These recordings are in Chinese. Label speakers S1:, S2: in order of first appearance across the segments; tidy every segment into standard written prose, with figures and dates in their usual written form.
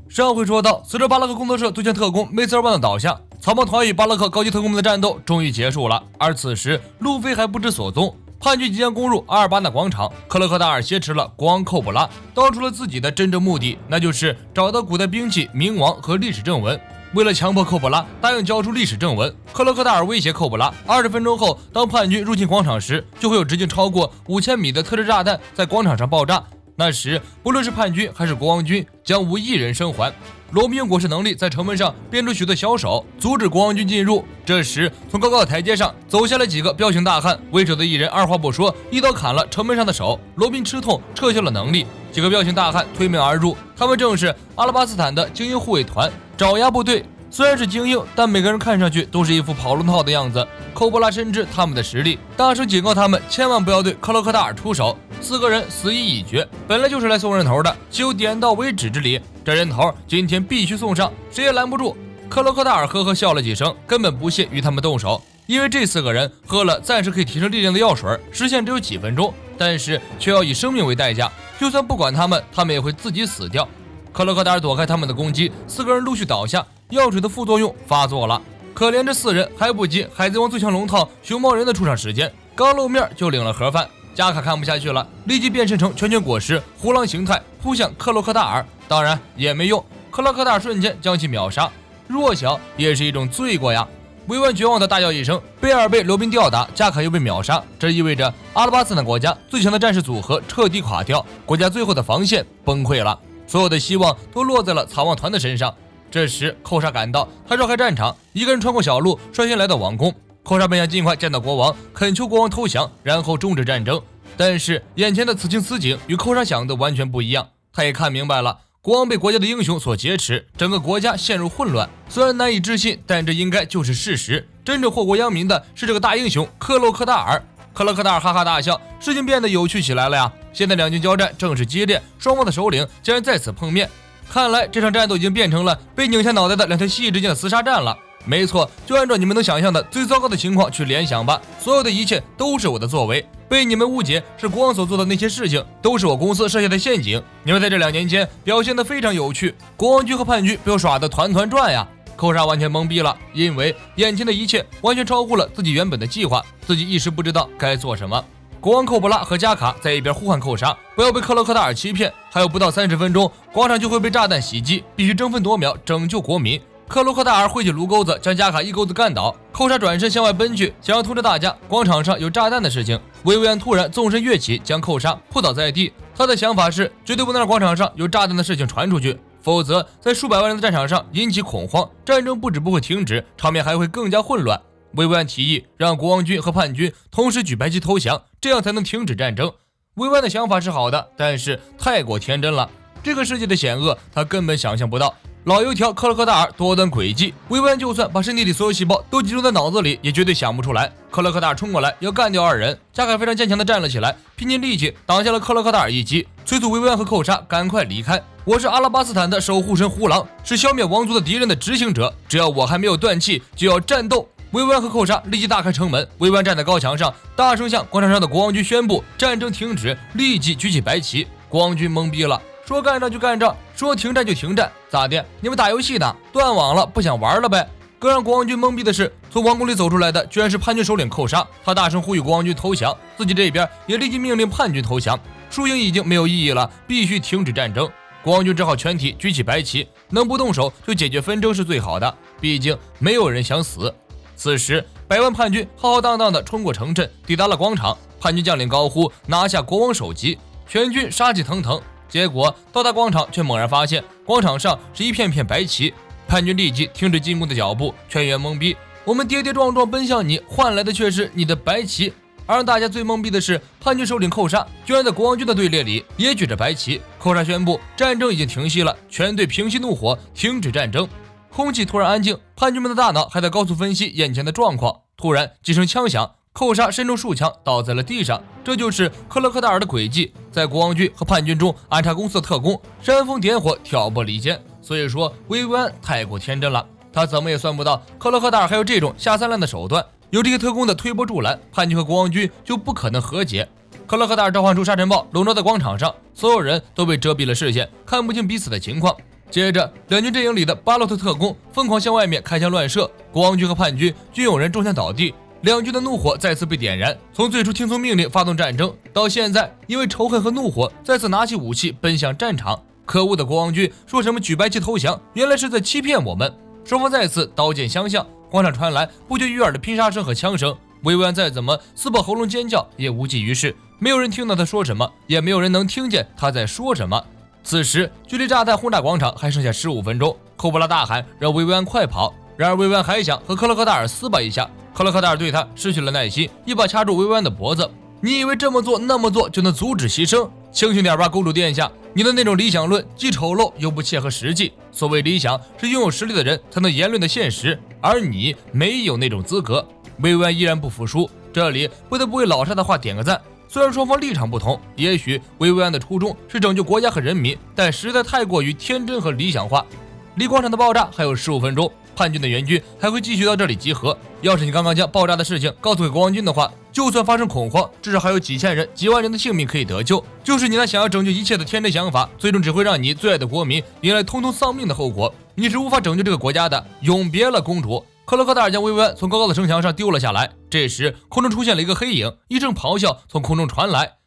S1: 上回说到，随着巴拉克工作室最强特工梅瑟尔万的倒下，草帽团与巴拉克高级特工们的战斗终于结束了。而此时，路飞还不知所踪。叛军即将攻入阿尔巴纳广场，克洛克达尔挟持了国王寇布拉，道出了自己的真正目的，那就是找到古代兵器、冥王和历史正文。为了强迫寇布拉答应交出历史正文，克洛克达尔威胁寇布拉，20分钟后，当叛军入侵广场时，就会有直径超过5000米的特制炸弹在广场上爆炸。那时，不论是叛军还是国王军，将无一人生还。罗宾用果实能力在城门上编出许多小手，阻止国王军进入。这时，从高高的台阶上走下来几个彪形大汉，为首的一人二话不说，一刀砍了城门上的手。罗宾吃痛，撤销了能力。几个彪形大汉推门而入，他们正是阿拉巴斯坦的精英护卫团爪牙部队。虽然是精英，但每个人看上去都是一副跑龙套的样子。寇布拉深知他们的实力，大声警告他们千万不要对克洛克达尔出手。4个人死意已决，本来就是来送人头的，岂有点到为止之理？这人头今天必须送上，谁也拦不住。克洛克达尔呵呵笑了几声，根本不屑与他们动手，因为这4个人喝了暂时可以提升力量的药水，时限只有几分钟，但是却要以生命为代价，就算不管他们，他们也会自己死掉。克洛克达尔躲开他们的攻击，4个人陆续倒下，药水的副作用发作了。可怜这4人还不及海贼王最强龙套熊猫人的出场时间，刚露面就领了盒饭。加卡看不下去了，立即变身成拳拳果实胡狼形态扑向克洛克达尔，当然也没用，克洛克达尔瞬间将其秒杀。弱小也是一种罪过呀！维万绝望的大叫一声，贝尔被罗宾吊打，加卡又被秒杀，这意味着阿拉巴斯坦国家最强的战士组合彻底垮掉，国家最后的防线崩溃了，所有的希望都落在了草帽团的身上。这时寇沙赶到，他绕开战场，一个人穿过小路，率先来到王宫。寇沙本想尽快见到国王，恳求国王投降，然后终止战争。但是眼前的此情此景与寇沙想的完全不一样，他也看明白了，国王被国家的英雄所劫持，整个国家陷入混乱。虽然难以置信，但这应该就是事实。真正祸国殃民的是这个大英雄克洛克达尔。克洛克达尔哈哈大笑，事情变得有趣起来了呀！现在两军交战正是激烈，双方的首领竟然在此碰面。看来这场战斗已经变成了被拧下脑袋的两条蜥蜴之间的厮杀战了。没错，就按照你们能想象的最糟糕的情况去联想吧，所有的一切都是我的作为，被你们误解是国王所做的那些事情都是我公司设下的陷阱。你们在这2年间表现得非常有趣，国王军和叛军被我耍得团团转呀！寇沙完全懵逼了，因为眼前的一切完全超乎了自己原本的计划，自己一时不知道该做什么。国王寇布拉和加卡在一边呼喊寇沙不要被克洛克达尔欺骗，还有不到30分钟广场就会被炸弹袭击，必须争分夺秒拯救国民。克洛克达尔挥起炉钩子将加卡一钩子干倒，寇沙转身向外奔去，想要通知大家广场上有炸弹的事情。维维安突然纵身跃起，将寇沙扑倒在地。他的想法是绝对不能让广场上有炸弹的事情传出去，否则在数百万人的战场上引起恐慌，战争不止不会停止，场面还会更加混乱。维维安提议让国王军和叛军同时举白旗投降，这样才能停止战争。维维安的想法是好的，但是太过天真了，这个世界的险恶他根本想象不到。老油条克洛克达尔多端诡计，维维安就算把身体里所有细胞都集中在脑子里，也绝对想不出来。克洛克达尔冲过来要干掉2人，加凯非常坚强地站了起来，拼尽力气挡下了克洛克达尔一击，催促维维安和寇沙赶快离开。我是阿拉巴斯坦的守护神胡狼，是消灭王族的敌人的执行者，只要我还没有断气，就要战斗。维维安和寇沙立即大开城门，维维安站在高墙上，大声向广场上的国王军宣布战争停止，立即举起白旗。国王军懵逼了，说干仗就干仗，说停战就停战，咋的？你们打游戏呢？断网了，不想玩了呗？更让国王军懵逼的是，从王宫里走出来的居然是叛军首领寇沙，他大声呼吁国王军投降，自己这边也立即命令叛军投降。输赢已经没有意义了，必须停止战争。国王军只好全体举起白旗，能不动手就解决纷争是最好的，毕竟没有人想死。此时百万叛军浩浩荡荡地冲过城镇，抵达了广场。叛军将领高呼拿下国王首级，全军杀气腾腾。结果到达广场，却猛然发现广场上是一片片白旗。叛军立即停止进攻的脚步，全员懵逼。我们跌跌撞撞奔向你，换来的却是你的白旗。而让大家最懵逼的是，叛军首领寇沙居然在国王军的队列里也举着白旗。寇沙宣布战争已经停息了，全队平息怒火，停止战争。空气突然安静，叛军们的大脑还在高速分析眼前的状况。突然几声枪响，寇沙身中数枪，倒在了地上。这就是克洛克达尔的诡计，在国王军和叛军中安插公司的特工，煽风点火，挑拨离间。所以说维维安太过天真了，他怎么也算不到克洛克达尔还有这种下三滥的手段。有这些特工的推波助澜，叛军和国王军就不可能和解。克洛克达尔召唤出沙尘暴，笼罩在广场上，所有人都被遮蔽了视线，看不清彼此的情况。接着，两军阵营里的巴洛特特工疯狂向外面开枪乱射，国王军和叛军均有人中枪倒地。两军的怒火再次被点燃，从最初听从命令发动战争，到现在因为仇恨和怒火再次拿起武器奔向战场。可恶的国王军说什么举白旗投降，原来是在欺骗我们。双方再次刀剑相向，广场传来不绝于耳的拼杀声和枪声。维维安再怎么撕破喉咙尖叫也无济于事，没有人听到他说什么，也没有人能听见他在说什么。此时距离炸弹轰炸广场还剩下15分钟，寇布拉大喊让维维安快跑。然而维维安还想和克洛克达尔撕巴一下，克洛克达尔对他失去了耐心，一把掐住维维安的脖子。你以为这么做那么做就能阻止牺牲？清醒点吧，公主殿下，你的那种理想论既丑陋又不切合实际。所谓理想是拥有实力的人才能言论的现实，而你没有那种资格。维维安依然不服输，这里不得不为老沙的话点个赞。虽然双方立场不同，也许维维安的初衷是拯救国家和人民，但实在太过于天真和理想化。离广场的爆炸还有15分钟，叛军的援军还会继续到这里集合。要是你刚刚将爆炸的事情告诉给国王军的话，就算发生恐慌，至少还有几千人、几万人的性命可以得救。就是你那想要拯救一切的天真想法，最终只会让你最爱的国民迎来通通丧命的后果。你是无法拯救这个国家的，永别了，公主。克洛克达尔将维维安从高高的城墙上丢了下来。这时，空中出现了一个黑影，一声咆哮从空中传来。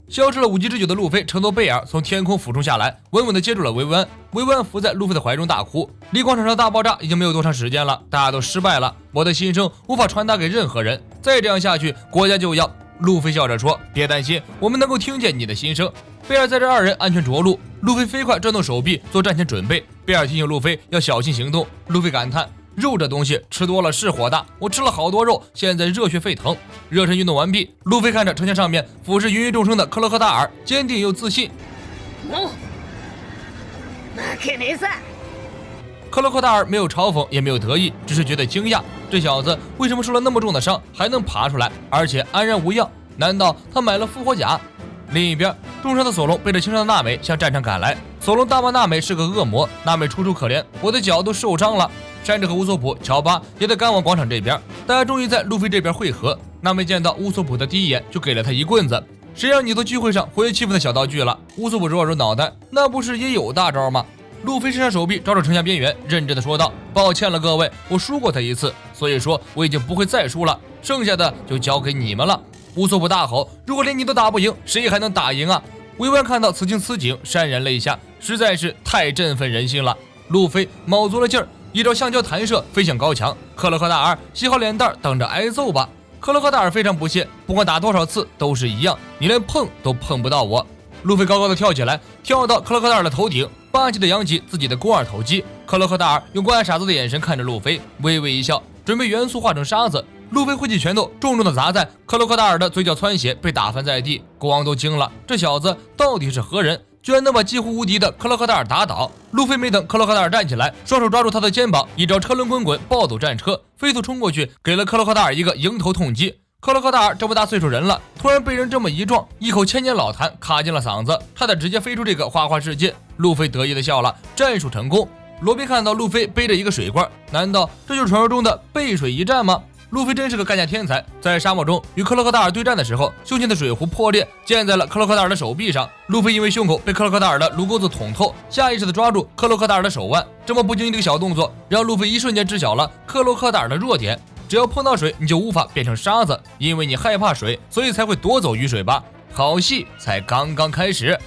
S1: 消失了5级之久的路飞乘坐贝尔从天空俯冲下来，稳稳地接住了维维安。维维安伏在路飞的怀中大哭。离广场上的大爆炸已经没有多长时间了，大家都失败了。我的心声无法传达给任何人，再这样下去，国家就要……路飞笑着说：“别担心，我们能够听见你的心声。”贝尔载着2人安全着陆，路飞飞快转动手臂做战前准备。贝尔提醒路飞要小心行动。路飞感叹：“肉这东西吃多了是火大，我吃了好多肉，现在热血沸腾。”热身运动完毕，路飞看着城墙上面俯视芸芸众生的克洛克达尔，坚定又自信。克洛克达尔没有嘲讽，也没有得意，只是觉得惊讶。这小子为什么受了那么重的伤还能爬出来，而且安然无恙？难道他买了复活甲？另一边，重伤的索隆背着轻伤的娜美向战场赶来。索隆大骂娜美是个恶魔，娜美楚楚可怜：“我的脚都受伤了。”山治和乌索普、乔巴也得赶往广场这边，大家终于在路飞这边汇合。娜美见到乌索普的第一眼就给了他一棍子：“谁让你做聚会上活跃气氛的小道具了？”乌索普揉了揉脑袋：“那不是也有大招吗？”路飞伸上手臂，找找城墙边缘，认真的说道：“抱歉了各位，我输过他一次，所以说我已经不会再输了，剩下的就交给你们了。”乌索普大吼：“如果连你都打不赢，谁还能打赢啊？”维维安看到此情此景，潸然泪下，实在是太振奋人心了。路飞卯足了劲儿，一招橡胶弹射飞向高墙。克洛克达尔洗好脸蛋，等着挨揍吧。克洛克达尔非常不屑，不管打多少次都是一样，你连碰都碰不到我。路飞高高的跳起来，跳到克洛克达尔的头顶，霸气的扬起自己的肱二头肌。克洛克达尔用关爱傻子的眼神看着路飞，微微一笑，准备元素化成沙子。路飞挥起拳头，重重的砸在克洛克达尔的嘴角，窜血，被打翻在地。国王都惊了，这小子到底是何人，居然能把几乎无敌的克洛克达尔打倒。路飞没等克洛克达尔站起来，双手抓住他的肩膀，一招车轮滚滚暴走战车，飞速冲过去，给了克洛克达尔一个迎头痛击。克洛克达尔这么大岁数人了，突然被人这么一撞，一口千年老痰卡进了嗓子，差点直接飞出这个花花世界。路飞得意的笑了，战术成功。罗宾看到路飞背着一个水罐，难道这就是传说中的背水一战吗？路飞真是个干架天才，在沙漠中与克洛克达尔对战的时候，胸前的水壶破裂，溅在了克洛克达尔的手臂上。路飞因为胸口被克洛克达尔的颅沟子捅透，下意识地抓住克洛克达尔的手腕。这么不经意的一个小动作，让路飞一瞬间知晓了克洛克达尔的弱点：只要碰到水，你就无法变成沙子，因为你害怕水，所以才会夺走雨水吧。好戏才刚刚开始。